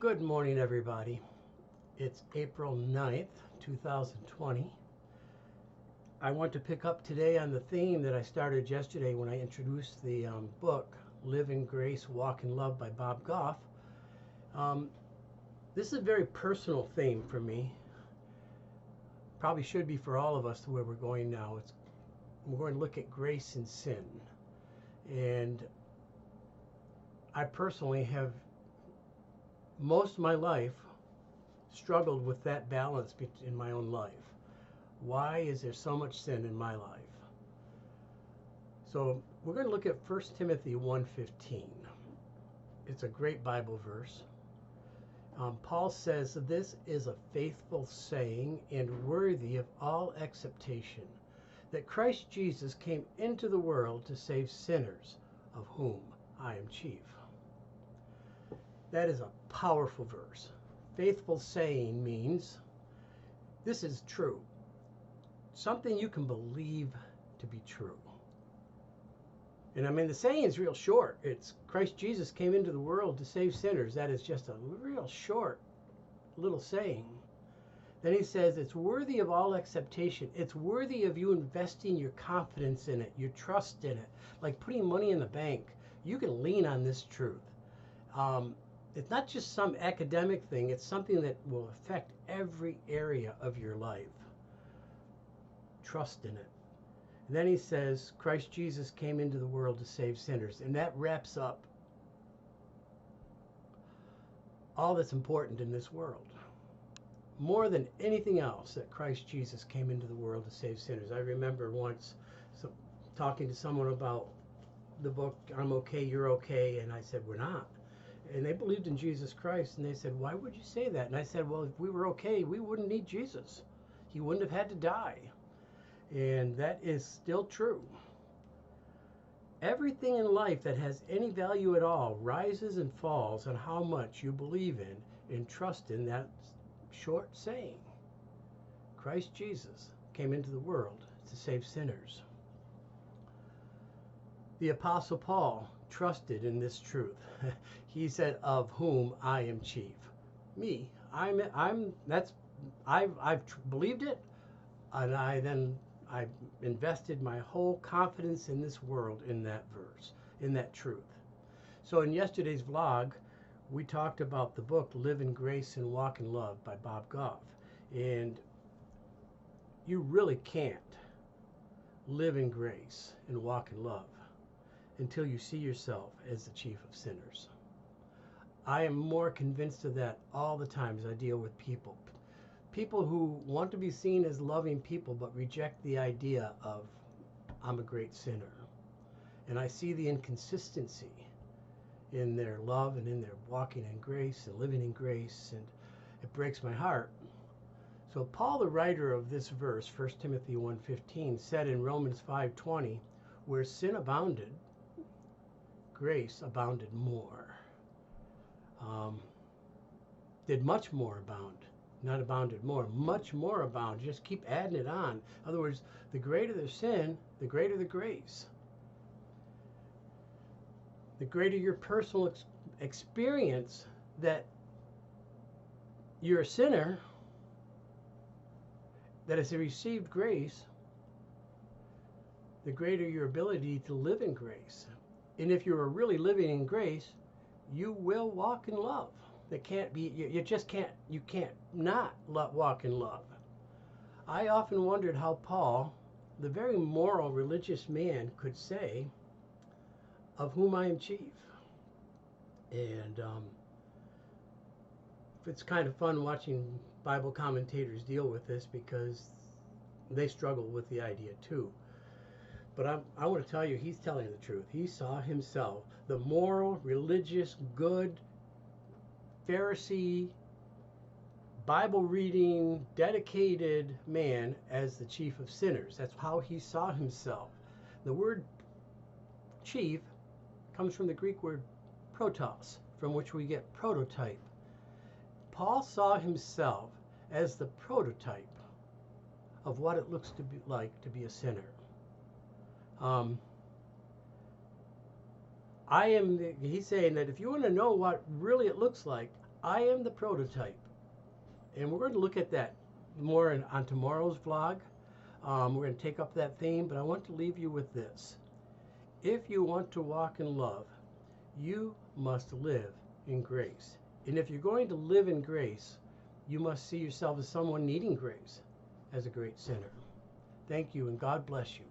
Good morning, everybody. It's April 9th, 2020. I want to pick up today on the theme that I started yesterday when I introduced the book, Live in Grace, Walk in Love by Bob Goff. This is a very personal theme for me. Probably should be for all of us to where we're going now. We're going to look at grace and sin. And I personally have most of my life struggled with that balance in my own life. Why is there so much sin in my life? So we're going to look at 1 Timothy 1:15. It's a great Bible verse. Paul says, "This is a faithful saying and worthy of all acceptation, that Christ Jesus came into the world to save sinners, of whom I am chief." That is a powerful verse. Faithful saying means this is true. Something you can believe to be true. And I mean, the saying is real short. It's Christ Jesus came into the world to save sinners. That is just a real short little saying. Then he says it's worthy of all acceptation. It's worthy of you investing your confidence in it, your trust in it, like putting money in the bank. You can lean on this truth. It's not just some academic thing. It's something that will affect every area of your life. Trust in it. And then he says, Christ Jesus came into the world to save sinners. And that wraps up all that's important in this world. More than anything else, that Christ Jesus came into the world to save sinners. I remember once talking to someone about the book, I'm Okay, You're Okay. And I said, we're not. And they believed in Jesus Christ, and they said, why would you say that? And I said, well, if we were okay, we wouldn't need Jesus. He wouldn't have had to die. And that is still true. Everything in life that has any value at all rises and falls on how much you believe in and trust in that short saying. Christ Jesus came into the world to save sinners. The Apostle Paul trusted in this truth. He said, of whom I am chief. Me. I've believed it, and I invested my whole confidence in this world in that verse, in that truth. So in yesterday's vlog, we talked about the book Live in Grace and Walk in Love by Bob Goff. And you really can't live in grace and walk in love until you see yourself as the chief of sinners. I am more convinced of that all the time as I deal with people. People who want to be seen as loving people but reject the idea of I'm a great sinner. And I see the inconsistency in their love and in their walking in grace and living in grace, and it breaks my heart. So Paul, the writer of this verse, 1 Timothy 1:15, said in Romans 5:20, where sin abounded, grace abounded more. Did much more abound, not abounded more, much more abound. Just keep adding it on. In other words, the greater the sin, the greater the grace. The greater your personal experience that you're a sinner, that has received grace, the greater your ability to live in grace. And if you're really living in grace, you will walk in love. That can't be, you can't not walk in love. I often wondered how Paul, the very moral religious man, could say, of whom I am chief. And it's kind of fun watching Bible commentators deal with this because they struggle with the idea too. But I want to tell you, he's telling the truth. He saw himself, the moral, religious, good, Pharisee, Bible-reading, dedicated man as the chief of sinners. That's how he saw himself. The word chief comes from the Greek word protos, from which we get prototype. Paul saw himself as the prototype of what it looks to be like to be a sinner. He's saying that if you want to know what really it looks like, I am the prototype. And we're going to look at that more on tomorrow's vlog. We're going to take up that theme, but I want to leave you with this. If you want to walk in love, you must live in grace. And if you're going to live in grace, you must see yourself as someone needing grace, as a great sinner. Thank you, and God bless you.